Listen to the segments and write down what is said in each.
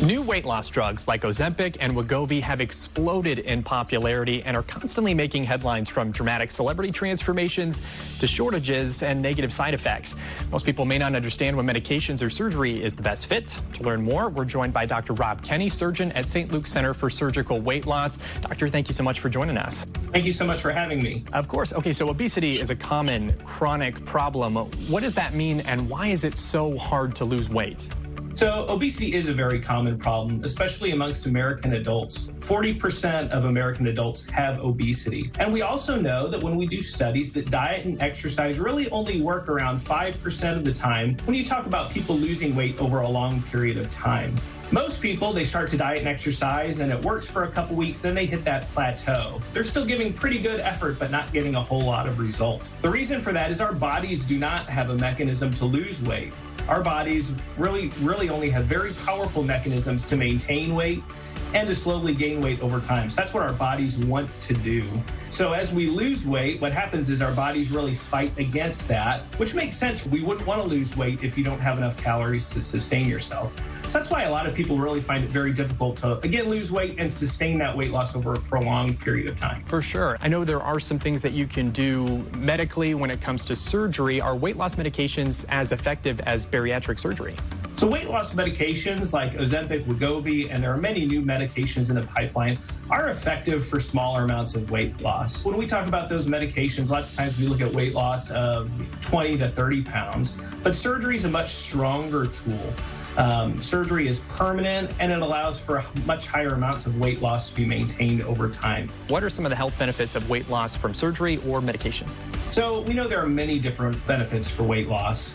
New weight loss drugs like Ozempic and Wegovy have exploded in popularity and are constantly making headlines, from dramatic celebrity transformations to shortages and negative side effects. Most people may not understand when medications or surgery is the best fit. To learn more, we're joined by Dr. Rob Kenney, surgeon at St. Luke's Center for Surgical Weight Loss. Doctor, thank you so much for joining us. Thank you so much for having me. Of course. Okay, so obesity is a common chronic problem. What does that mean, and why is it so hard to lose weight? So obesity is a very common problem, especially amongst American adults. 40% of American adults have obesity. And we also know that when we do studies that diet and exercise really only work around 5% of the time when you talk about people losing weight over a long period of time. Most people, they start to diet and exercise and it works for a couple weeks, then they hit that plateau. They're still giving pretty good effort, but not getting a whole lot of result. The reason for that is our bodies do not have a mechanism to lose weight. Our bodies really only have very powerful mechanisms to maintain weight and to slowly gain weight over time. So that's what our bodies want to do. So as we lose weight, what happens is our bodies really fight against that, which makes sense. We wouldn't want to lose weight if you don't have enough calories to sustain yourself. So that's why a lot of people really find it very difficult to, again, lose weight and sustain that weight loss over a prolonged period of time. For sure. I know there are some things that you can do medically when it comes to surgery. Are weight loss medications as effective as bariatric surgery? So weight loss medications like Ozempic, Wegovy, and there are many new medications in the pipeline, are effective for smaller amounts of weight loss. When we talk about those medications, lots of times we look at weight loss of 20 to 30 pounds, but surgery is a much stronger tool. Surgery is permanent and it allows for much higher amounts of weight loss to be maintained over time. What are some of the health benefits of weight loss from surgery or medication? So we know there are many different benefits for weight loss.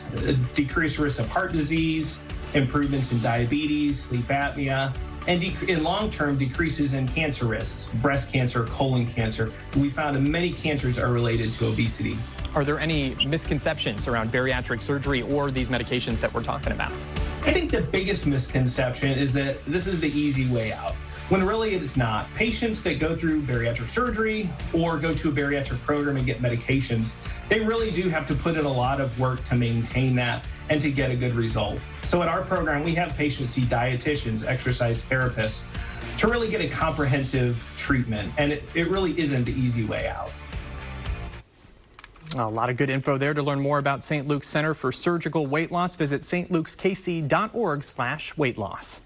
Decreased risk of heart disease, improvements in diabetes, sleep apnea, and in long-term decreases in cancer risks, breast cancer, colon cancer. We found that many cancers are related to obesity. Are there any misconceptions around bariatric surgery or these medications that we're talking about? I think the biggest misconception is that this is the easy way out, when really it's not. Patients that go through bariatric surgery or go to a bariatric program and get medications, they really do have to put in a lot of work to maintain that and to get a good result. So at our program, we have patients see dietitians, exercise therapists, to really get a comprehensive treatment, and it really isn't the easy way out. A lot of good info there. To learn more about St. Luke's Center for Surgical Weight Loss, visit stlukeskc.org/weight loss.